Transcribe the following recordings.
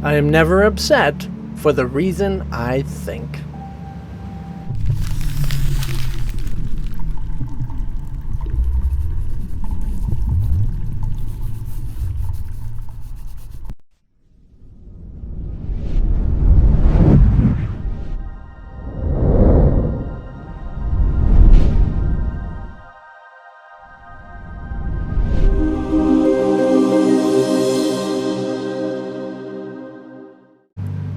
I am never upset for the reason I think.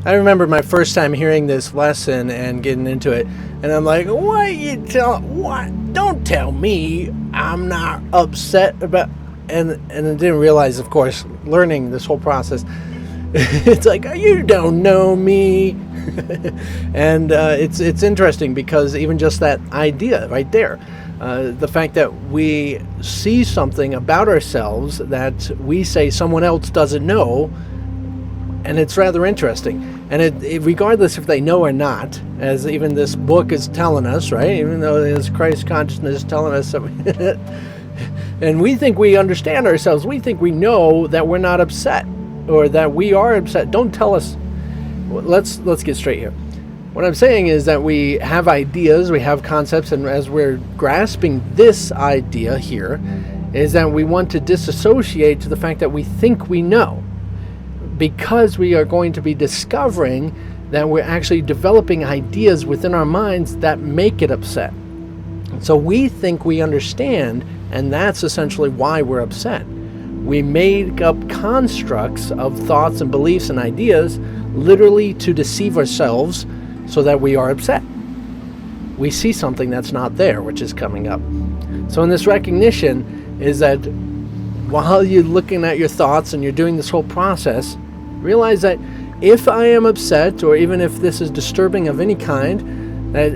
I remember my first time hearing this lesson and getting into it, and I'm like, what? Don't tell me I'm not upset about, and I didn't realize, of course, learning this whole process, it's like, you don't know me. And it's interesting because even just that idea right there, the fact that we see something about ourselves that we say someone else doesn't know, and it's rather interesting. And it regardless if they know or not, as even this book is telling us, right? Even though it's Christ consciousness telling us that and we think we understand ourselves, we think we know that we're not upset or that we are upset. Don't tell us. Let's get straight here. What I'm saying is that we have ideas, we have concepts, and as we're grasping this idea here, is that we want to disassociate to the fact that we think we know, because we are going to be discovering that we're actually developing ideas within our minds that make it upset. So we think we understand, and that's essentially why we're upset. We make up constructs of thoughts and beliefs and ideas literally to deceive ourselves so that we are upset. We see something that's not there, which is coming up. So in this recognition is that while you're looking at your thoughts and you're doing this whole process, realize that if I am upset, or even if this is disturbing of any kind, that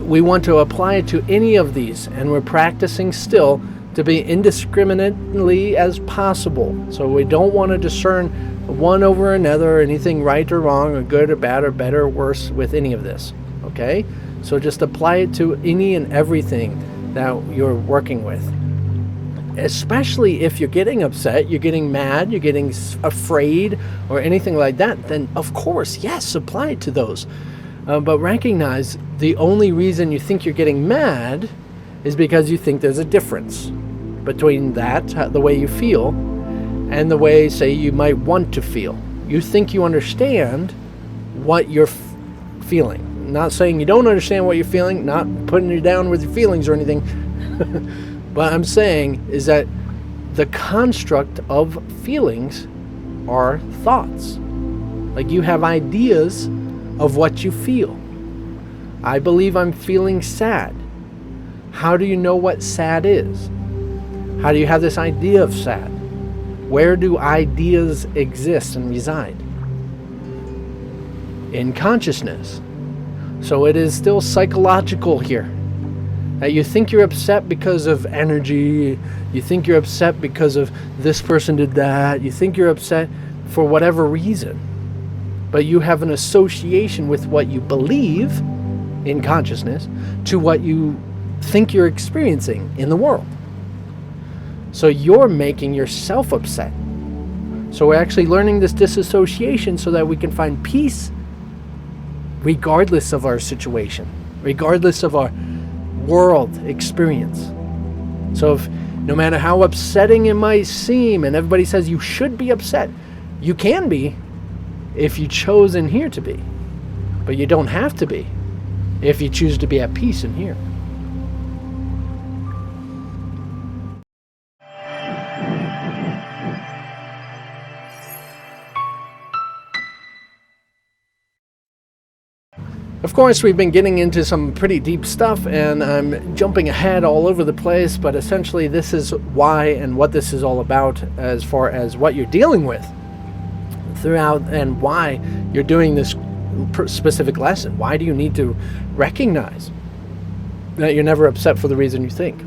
we want to apply it to any of these, and we're practicing still to be indiscriminately as possible. So we don't want to discern one over another, or anything right or wrong, or good or bad, or better or worse with any of this. Okay? So just apply it to any and everything that you're working with. Especially if you're getting upset, you're getting mad, you're getting afraid, or anything like that, then of course, yes, apply it to those. But recognize the only reason you think you're getting mad is because you think there's a difference between that, the way you feel, and the way, say, you might want to feel. You think you understand what you're feeling. Not saying you don't understand what you're feeling, not putting you down with your feelings or anything. What I'm saying is that the construct of feelings are thoughts. Like, you have ideas of what you feel. I believe I'm feeling sad. How do you know what sad is? How do you have this idea of sad? Where do ideas exist and reside? In consciousness. So it is still psychological here. You think you're upset because of energy, you think you're upset because of this person did that, you think you're upset for whatever reason, but you have an association with what you believe in consciousness to what you think you're experiencing in the world. So you're making yourself upset. So we're actually learning this disassociation so that we can find peace regardless of our situation, regardless of our world experience. So if no matter how upsetting it might seem, and everybody says you should be upset, you can be if you chose in here to be, but you don't have to be if you choose to be at peace in here. Of course, we've been getting into some pretty deep stuff, and I'm jumping ahead all over the place, but essentially this is why and what this is all about as far as what you're dealing with throughout and why you're doing this specific lesson. Why do you need to recognize that you're never upset for the reason you think?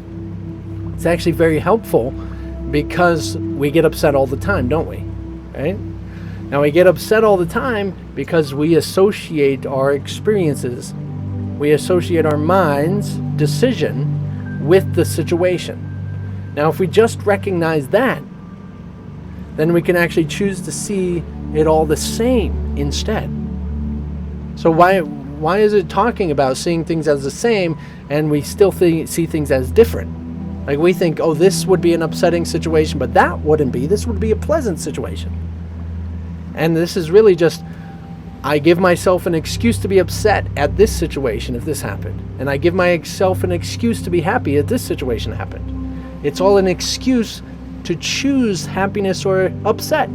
It's actually very helpful because we get upset all the time, don't we? Right? Now, we get upset all the time because we associate our experiences, we associate our mind's decision with the situation. Now, if we just recognize that, then we can actually choose to see it all the same instead. So why is it talking about seeing things as the same and we still see things as different? Like we think, oh, this would be an upsetting situation, but that wouldn't be. This would be a pleasant situation. And this is really just, I give myself an excuse to be upset at this situation if this happened. And I give myself an excuse to be happy if this situation happened. It's all an excuse to choose happiness or upset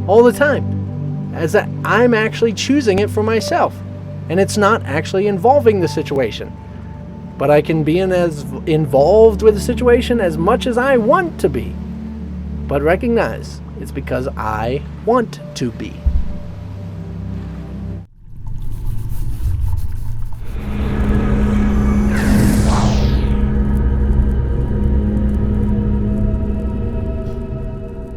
all the time. As that I'm actually choosing it for myself. And it's not actually involving the situation. But I can be as involved with the situation as much as I want to be. But recognize it's because I want to be.